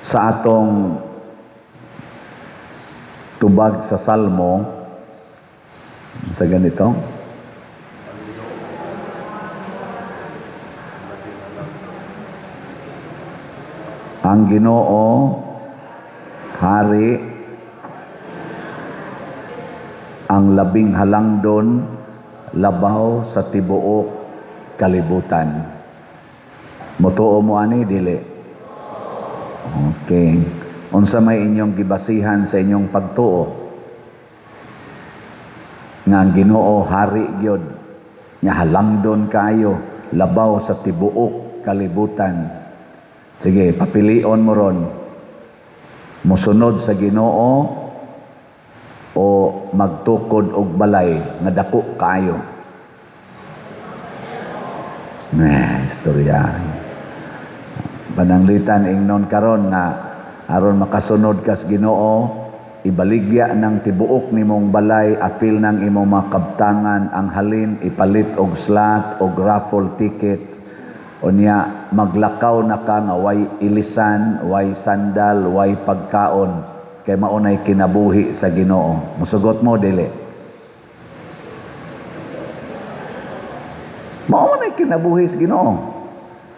sa atong tubag sa Salmo sa ganito. Ang Ginoo hari, ang labing halangdon labaw sa tibuok kalibutan. Motuo mo ani dili? Okay. Unsa may inyong gibasihan sa inyong pagtuo? Nga ang Ginoo hari gyud, nya halangdon kayo labaw sa tibuok kalibutan. Sige, papilion mo ron. Musunod sa Ginoo o magtukod og balay nga dako kayo. Istorya. Pananglitan ingnon karon nga aron makasunod kas Ginoo, ibaligya ng tibuok nimong balay, apil ng imong makabtangan, ang halin ipalit og slot og raffle ticket. Unya maglakaw na ka nga way ilisan, way sandal, way pagkaon, kay maunay kinabuhi sa Ginoo. Musugot mo dili? Maunay kinabuhi sa Ginoo.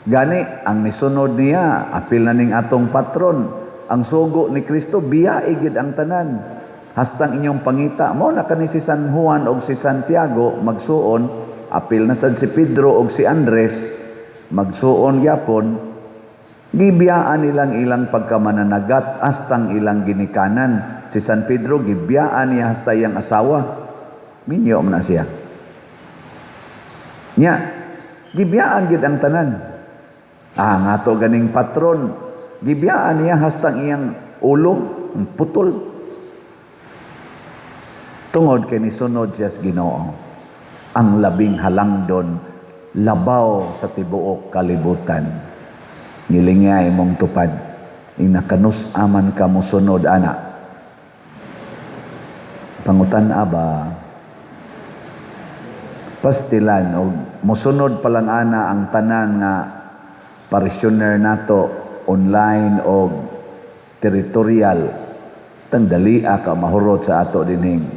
Gani ang nisunod niya, apil na ning atong patron, ang sugo ni Kristo biyae gid ang tanan. Hastang inyong pangita mo na kani si San Juan og si Santiago magsuon, apil na sad si Pedro og si Andres magsuon gyapon, gibiyaan ilang pagkamananagat hastang ilang ginikanan. Si San Pedro gibiyaan niya hasta iyang asawa. Minyo man na siya. Nya, gibiyaan gid ang tanan. Nga to ganing patron, gibiyaan niya hastang iyang ulo putol. Tungod kay nisunod siya sa Ginoo, ang labing halangdon labaw sa tibuok kalibutan. Ngilingay mong tupad, inakanus aman ka musunod ana. Pangutan aba, pastilan o musunod palang ana ang tanan nga parishioner nato online o territorial. Tangdalia ka mahurot sa ato dining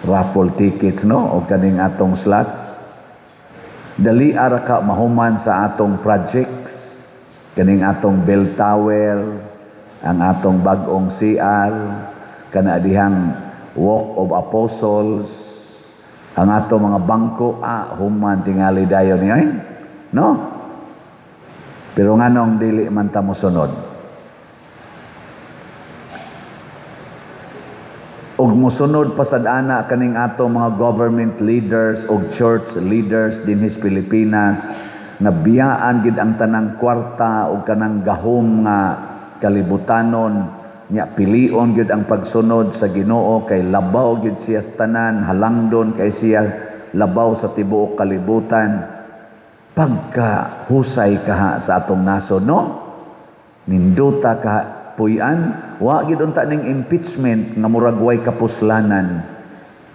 raffle tickets, no? O kaning atong slots. Dali ara ka mahuman sa atong projects, kaning atong bell tower, ang atong bag-ong CR, kana dihang Walk of Apostles, ang atong mga bangko, human tingali dayon ni no? Pero nganong dili man ta mosunod? Og musunod pasadana kaning ato mga government leaders og church leaders dinhis Pilipinas nga biyaan gid ang tanang kwarta og kanang gahom nga kalibutanon, nya pilion gid ang pagsunod sa Ginoo kay labaw gid siya sa tanan, halangdon kay siya labaw sa tibuok kalibutan. Pagka husay kaha sa atong nasod, no? Ninduta ka puy-an. Wa gid unta ning impeachment nga murag way kapuslanan.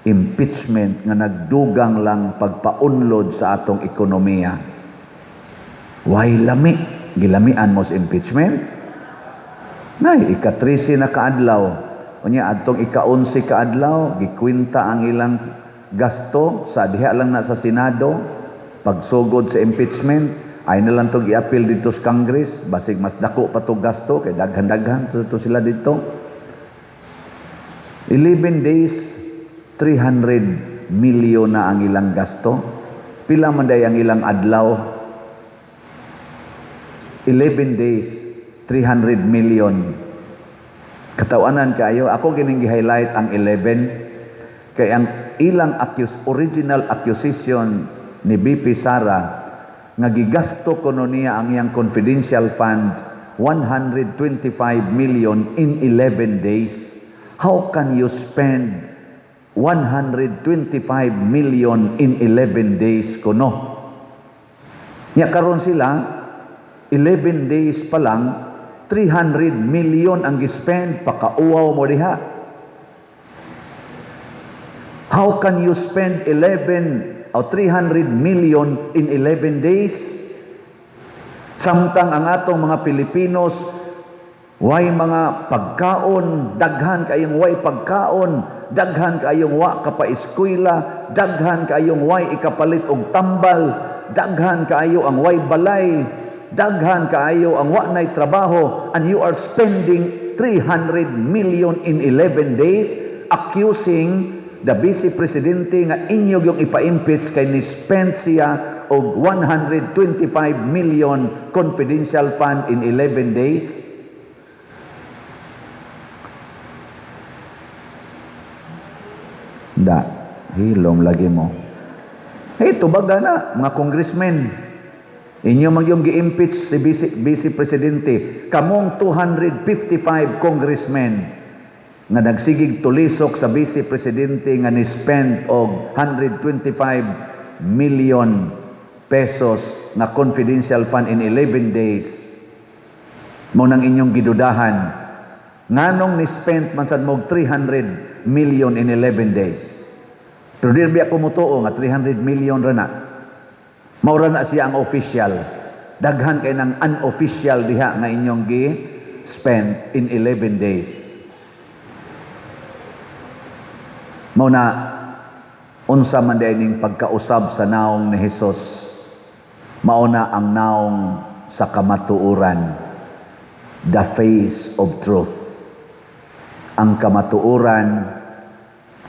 Impeachment nga nagdugang lang pagpaunlod sa atong ekonomiya. Way lami, gilamian mo sa impeachment. Nay ika-13 na kaadlaw. Unya adtong ika-11 kaadlaw, gikwenta ang ilang gasto sa diha lang na sa Senado pagsugod sa impeachment. Ay na lang itong i-appeal dito sa Congress, basig mas dako pa itong gasto, kay daghan-daghan ito sila dito. 11 days, 300 milyon na ang ilang gasto. Pila man day ang ilang adlaw? 11 days, 300 million. Katawanan kayo, ako gining gi-highlight ang 11, kay ang ilang original accusation ni BP Sara, nga gigasto kuno niya ang iyang confidential fund 125 million in 11 days. How can you spend 125 million in 11 days kuno? Nya karon sila 11 days pa lang 300 million ang gispend, pakauwaw mo diha. How can you spend 300 million in 11 days? Samtang ang atong mga Pilipinos Way mga pagkaon, daghan kayong way pagkaon, daghan kayong wa kapaeskwela, daghan kayong way ikapalit og tambal, daghan kayo ang way balay, daghan kayo ang wa nay trabaho, and you are spending 300 million in 11 days accusing the Vice Presidente nga inyo yung ipa-impeach kay ni-spend siya og 125 million confidential fund in 11 days. Da, hilom lagi mo. Hey, tubaga na, mga congressmen. Inyo magyong gi-impeach si Vice Presidente. Kamong 255 congressmen nga nagsigig tulisok sa Vice Presidente nga ni-spend og 125 million pesos na confidential fund in 11 days. Mo nang inyong gidudahan. Nganong ni-spend man sad mo 300 million in 11 days. Pero di biya kumutuo nga 300 million ra na. Maura na siya ang official. Daghan kay ng unofficial diha nga inyong gi-spend in 11 days. Mao na unsa man dining pagkausab sa naong ni Hesus. Mao na ang naong sa kamatuoran. The face of truth. Ang kamatuoran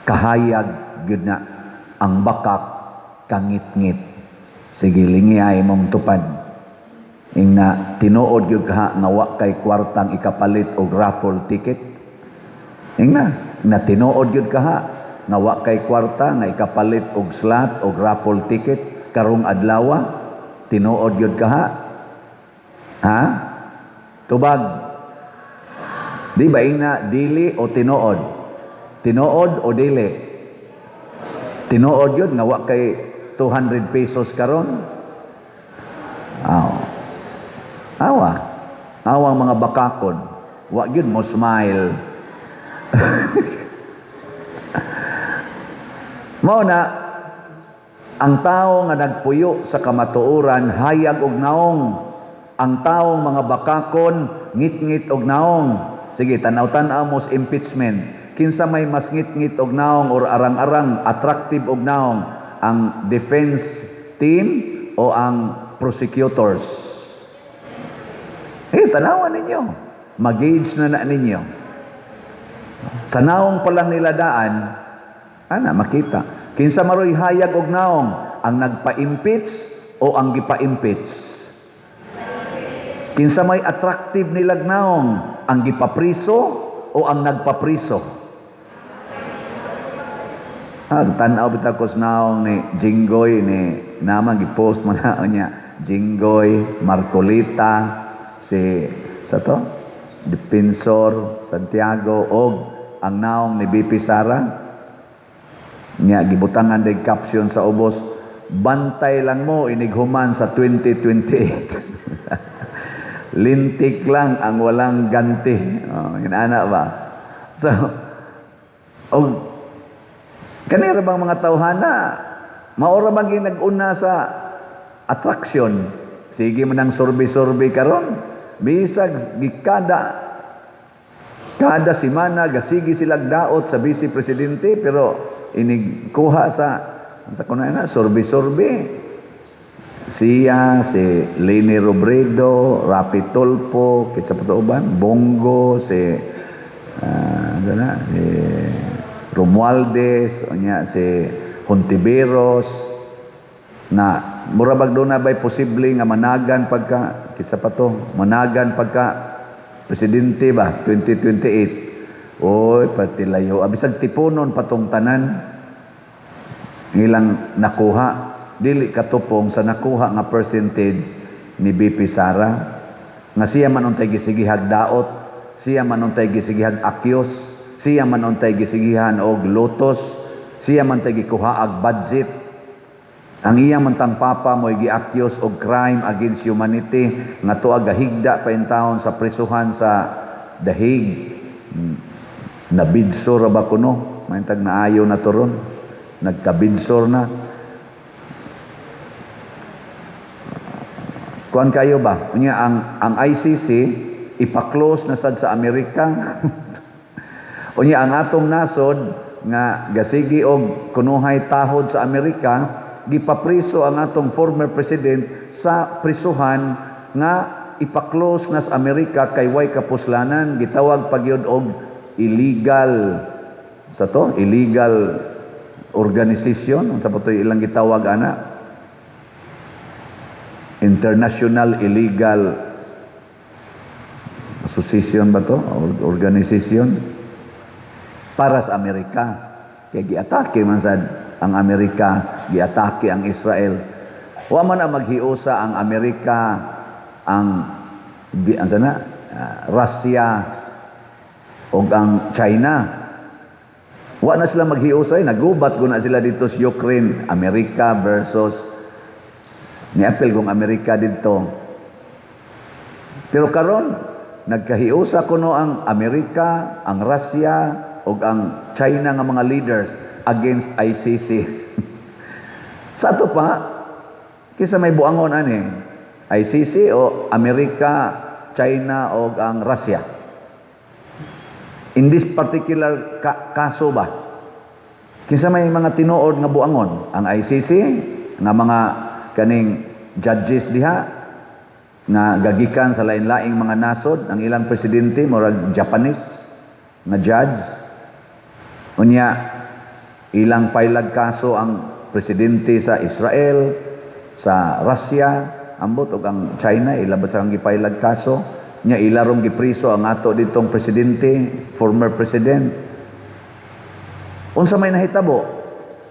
kahayag gyud na, ang bakak kangit-ngit. Sige lingi ay mong tupad. Ingna tinuod gyud ka nga wa kay kwartang ikapalit og raffle ticket. Ingna na tinuod gyud ka nga wa kay kwarta nga ikapalit og slot og raffle ticket karong adlaw. Tinuod gyud ka ha? Tubag. Di ba ina dili o tinuod? Tinuod o dili? Tinuod yun nga wa kay 200 pesos karon. Awang mga bakakon. Wa gyud mo smile. Mao na ang tao nga nagpuyo sa kamatuoran hayag og naong. Ang taong mga bakakon ngit-ngit og naong. Sige, tanaw-tanaw mo sa impeachment. Kinsa may mas ngit-ngit og naong or arang-arang, attractive og naong, ang defense team o ang prosecutors? Tanawan ninyo. Mag-gauge na ninyo. Sa naong palang nila daan, makita. Kinsa maroy hayag og naong, ang nagpa-impeach o ang gipa-impeach? Kinsa may attractive nilag naong, ang gipapriso o ang nagpapriso? Tanaw bitaw ko sa naong ni Jinggoy ni naman gipost man na niya Jinggoy, Marcolita, si sa to Defensor Santiago og ang naong ni BP Sara niya gibutangan day caption sa ubos, bantay lang mo inighuman sa 2028. Lintik lang ang walang ganti. Inaana ba? So, kanira bang mga tawhana, maura bang nag-una sa attraction? Sige man ang survey karon. Bisag kada semana gasigi silang daot sa Vice Presidente pero inigkuha sa kunana survey. Siya, si Leni Robredo, Rapi Tulfo, kitsa pa uban, Bongo, si Romualdez, si Hontiveros, na murabag doon na ba'y posible nga managan pagka, kitsa pa to, managan pagka presidente ba, 2028. Oy, pati layo. Abisag tipunon patong tanan, ilang nakuha. Dili katupong sa nakuha nga percentage ni BP Sara nga siya man untay gisigihag daot, siya man untay gisigihag akyos, siya man untay gisigihan og lotos, siya man tay gikuhaag budget. Ang iya man tang papa mo'y giakyos og crime against humanity nga tuag gahigda pa in taon sa prisuhan sa The Hague. Nabidsor ba kuno? Maintag naayo na turon. Nagkabidsor na. Kuan kayo ba? Unya ang ICC ipa-close na sad sa Amerika. Unya ang atong nasod nga gasigi og kunuhay tahod sa Amerika, gipapriso ang atong former president sa prisuhan nga ipa-close na sa Amerika kay way kapuslanan, gitawag pagyud og illegal illegal organization, unsa pa to ilang gitawag ana? International Illegal Association ba to? Organization para sa Amerika. Kaya giatake man sad ang Amerika, giatake ang Israel. Wa man na maghiusa ang Amerika, ang Russia o ang China. Wa na sila maghiusay, nagubat ko na sila dito sa Ukraine, Amerika versus niapil kong Amerika dito. Pero karon nagkahiusa kuno ang Amerika, ang Russia ug ang China nga mga leaders against ICC. Sa ato pa, kisa may buangon ani, ICC o Amerika, China o ang Russia. In this particular kaso ba, kisa may mga tinuod nga buangon, ang ICC nga mga kaning judges diha nga gagikan sa lain-laing mga nasod, ang ilang presidente murag Japanese nga judge. Unya ilang pailag kaso ang presidente sa Israel, sa Russia, ambot og ang China ilabas ang gipailag kaso. Nya ilarong gipriso ang ato ditong presidente, former president. Unsa may nahitabo?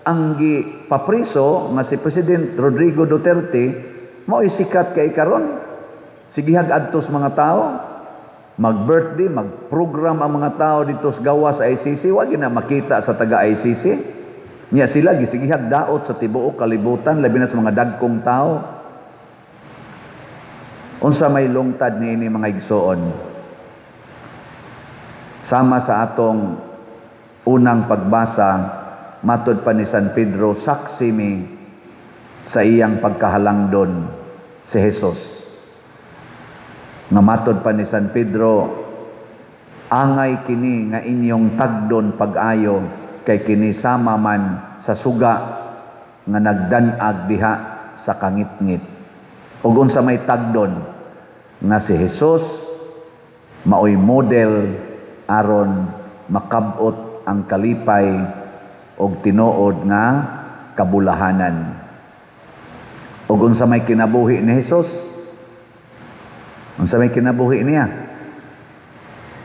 Ang gipapriso nga si President Rodrigo Duterte mao'y sikat kay karon. Sigihag adtos mga tao, mag-birthday, mag-program ang mga tao dito sa gawas sa ICC, wa gina makita sa taga-ICC. Nya sila gisigihag daot sa tibuok kalibutan, labi na sa mga dagkong tao. Unsa may lungtad niini mga igsoon? Sama sa atong unang pagbasa, matod pa ni San Pedro, saksi mi sa iyang pagkahalangdon si Jesus. Nga matod pa ni San Pedro, angay kini nga inyong tagdon pag-ayo kay kini sama man sa suga nga nagdanag diha sa kangitngit. Ug unsa may tagdon nga si Jesus maoy model aron makab-ot ang kalipay og tinuod nga kabulahanan. Ug unsa may kinabuhi ni Jesus? Unsa may kinabuhi niya?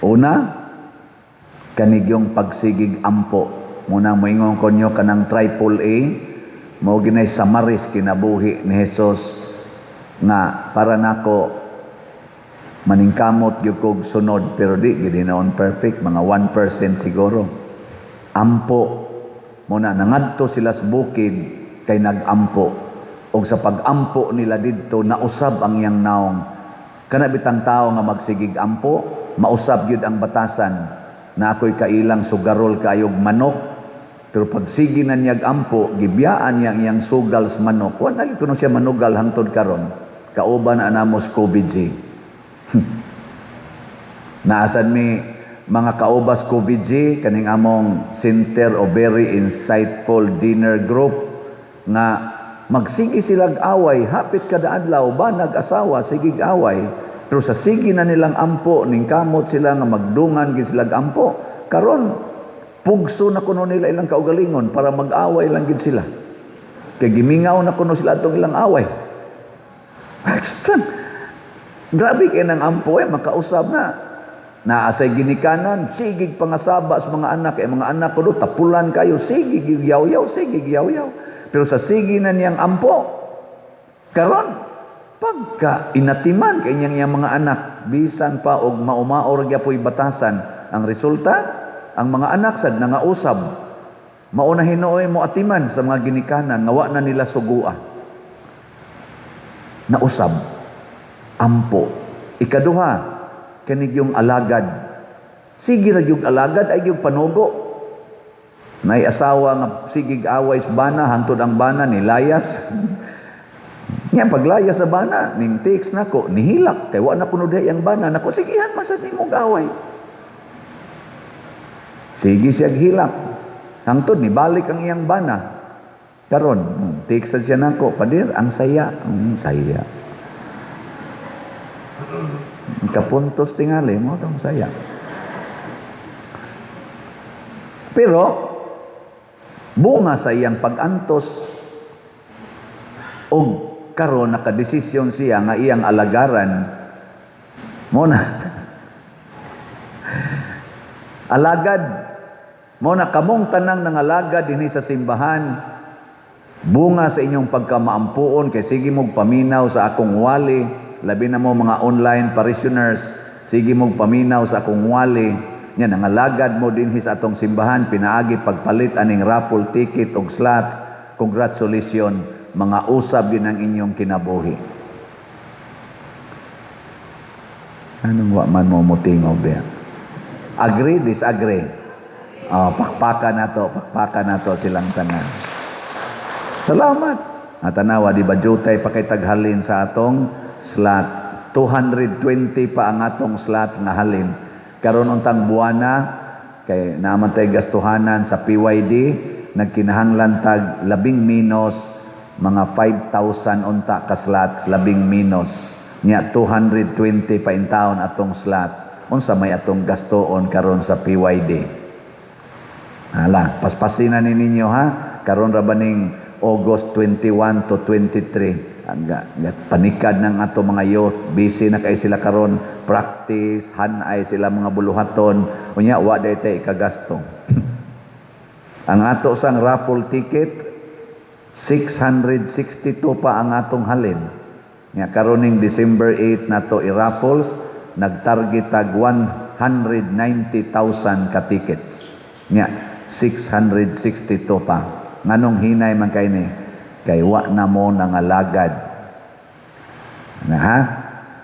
Una, kanigyong pagsigig ampo. Muna moingon konyo kanang triple A, mao ginay samaris kinabuhi ni Jesus nga para nako maningkamot gyud kog sunod, pero di gid hinaon perfect, mga 1% siguro. Ampo muna nangadto sila sa bukid kay nagampo, og sa pagampo nila didto nausab ang iyang naong. Kana bitang tao nga magsigig ampo, mausab gyud ang batasan na ako'y kailang sugarol kaayog manok, pero pag sige na niyag ampo, gibiyaan niya ang iyang sugal sa manok. Wa na kuno siya manugal hangtod karon. Kauban na anamos COVID-19. Naasan mi mga kaubas COVID-19 kaning among Center of Very Insightful Dinner Group nga magsigi silang away, hapit kada adlaw ba nag-asawa sigig away, pero sa sige na nilang ampo ning kamot sila nga magdungan gid silang ampo. Karon pugso na kuno nila ilang kaugalingon para mag-away lang gid sila. Kay gimingaw na kuno sila atong ilang away. Grabe kay nang ampo makausab na. Naasay ginikanan, sigig pangasaba sa mga anak, mga anak ko do tapulan kayo, sigig yaw-yaw, sigig yaw-yaw. Pero sa sige na niyang ampo, karon pagka inatiman kay niyang mga anak, bisan pa og maumaor gyapoy batasan, ang resulta, ang mga anak sad nangausab, mauna hinuoy mo atiman sa mga ginikanan, nga wa na nila sugua. Nausab, ampo. Ikaduha, kanig yung alagad. Sige ra yung alagad ay yung panugo. May asawa nga sigig away sa bana, hantod ang bana ni layas. Nga paglaya sa bana, ning text nako, nihilak, kay wa na kuno diha ang bana, nako sigihan masad nimo gaway. Sige siya hilak. Hangtod ni balik ang iyang bana. Karon, text siya nako, padir, ang saya, saya. Kapuntos tingali mo tong saya. Pero bunga sa iyang pag-antos og karon nakadesisyon siya nga iyang alagaran mo na alagad mo na kamong tanang nangalagad dinhi sa simbahan, bunga sa inyong pagkamaampuon kay sige mog paminaw sa akong wali, labi na mo mga online parishioners, sige mog paminaw sa akong wali, nya nangalagad mo dinhi sa atong simbahan, pinaagi pagpalit aning raffle ticket og slots. Congratulations, mga usab din ang inyong kinabuhi. Anong wa man mo mutingog diya? Agree, disagree? Pakpakan na to silang tanan. Salamat. Tanawa, di ba jutay pa kay taghalin sa atong slot. 220 pa ang atong slots nga halin. Karon untang buwana, kay naman tayo gastuhanan sa PYD, nagkinahanglan tag 10 minos, mga 5,000 unta ka slots, 10 minos. Nya 220 pa in taon atong slot. Unsa may atong gastoon karon sa PYD. Hala, paspasin na ninyo ha. Karon ra baning August 21 to 23. Panikad ng ato mga youth, busy na kay sila karon, practice, hanay sila mga buluhaton. Unya wa day tay ikagasto. Ang ato sang raffle ticket 662 pa ang atong halin. Nga karoning December 8 nato i-raffles, nagtarget tag 190,000 ka tickets. Nga 662 pa. Nganong hinay man kay ni? Kay wa na mo nangalagad. Na ha?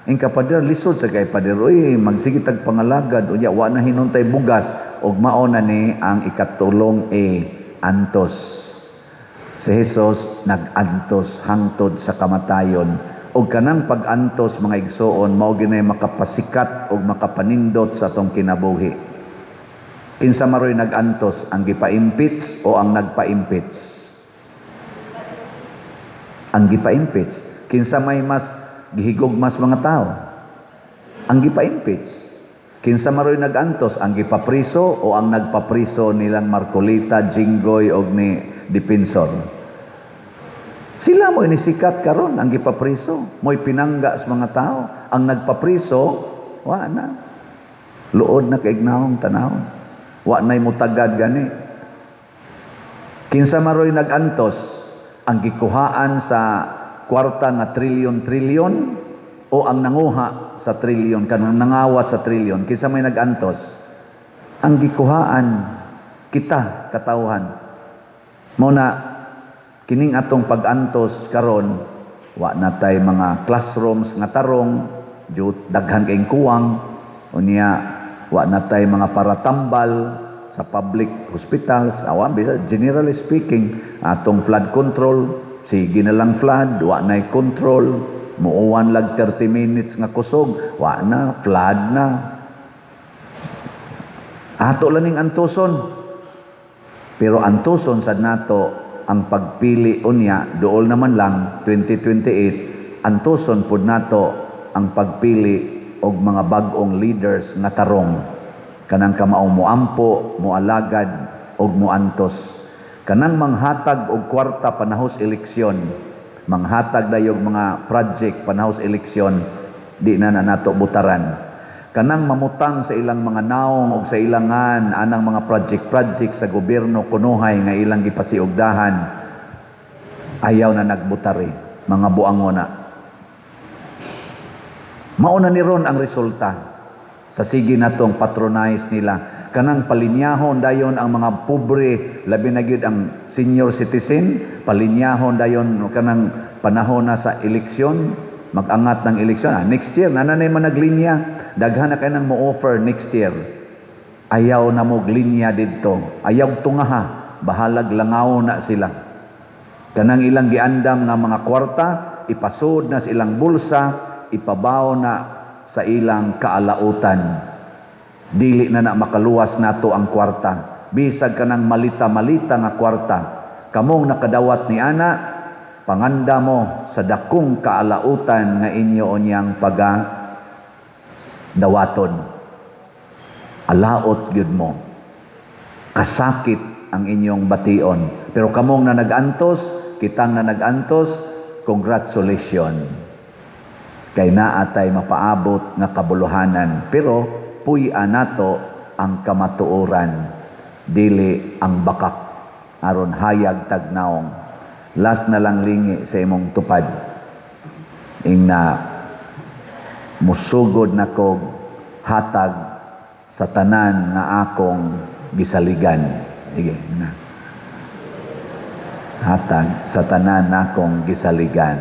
Ing kapader lisod sa kay pader, oy magsige tag pangalagad unya wa na hinuntay bugas ug mao na ni ang ikatulong antos. Si Jesus nag-antos hangtod sa kamatayon. Og kanang pag-antos mga igsoon mao ginay makapasikat og makapanindot sa atong kinabuhi. Kinsa maroy nag-antos, ang gipa-impeach o ang nagpa-impeach? Ang gipa-impeach. Kinsa may mas gihigog mas mga tao? Ang gipa-impeach. Kinsa maroy nag-antos, ang gipapriso o ang nagpapriso nilang Marcolita, Jinggoy og ni Dipensor? Sila mo'y nisikat karon, ang gipapriso, mo'y pinangga sa mga tao. Ang nagpapriso, wa na. Luod na kaignaong tanawon. Wa na'y mutagad gani. Kinsa maroy nag-antos, ang gikuhaan sa kwarta nga trilyon-trilyon o ang nanguha sa trilyon, kanang nangawat sa trilyon. Kinsa may nag-antos? Ang gikuhaan, kita, katawhan. Muna, kining atong pag-antos karon, wa natay mga classrooms nga tarong, daghan kayong kuwang, unya wa natay mga paratambal sa public hospitals, awan bisa generally speaking, atong flood control, sige na lang flood, wa nay control, muuwan lag 30 minutes nga kusog, wa na, flood na. Ato lang ning antuson. Pero antuson sad nato ang pagpili unya, dool naman lang 2028, antuson pud nato ang pagpili og mga bag-ong leaders nga tarong, kanang kamaong moampo, moalagad og moantos, kanang manghatag og kwarta panahos eleksyon, manghatag dayog mga project panahos eleksyon, di na nato butaran, kanang mamutang sa ilang mga naong og sa ilangan anang mga project sa gobyerno kunuhay nga ilang gipasiugdahan, ayaw na nagbutari, mga buangon na. Mauna ni ron ang resulta sa sige natong patronize nila, kanang palinyahon dayon ang mga pobre, labi na gyud ang senior citizen, palinyahon dayon kanang panahon na sa eleksyon, mag-angat ng eleksyon. Next year nanay man naglinya, daghan na kay nang mo-offer next year. Ayaw na mo linya didto, ayaw tungaha, bahalag langaw na sila. Kanang ilang giandam nga mga kwarta, ipasud na sa ilang bulsa, ipabaw na sa ilang kaalautan. Dili na makaluwas nato ang kwarta. Bisag ka ng malita-malita nga kwarta. Kamong nakadawat ni ana, panganda mo sa dakong kaalautan nga inyo onyang dawaton. Alaot gyud mo. Kasakit ang inyong bation. Pero kamong na nagantos, kitang na nagantos, congratulations. Kay naatay mapaabot nga kabuluhanan. Pero puy-a nato ang kamatuoran, dili ang bakak aron hayag tagnaong. Last na lang lingi sa imong tupad. Ingna musugod na kog hatag sa tanan nga akong gisaligan. Sige na. Hatag sa tanan nga akong gisaligan.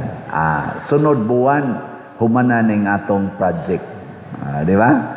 Sunod buwan, humanan ning atong project. Di ba?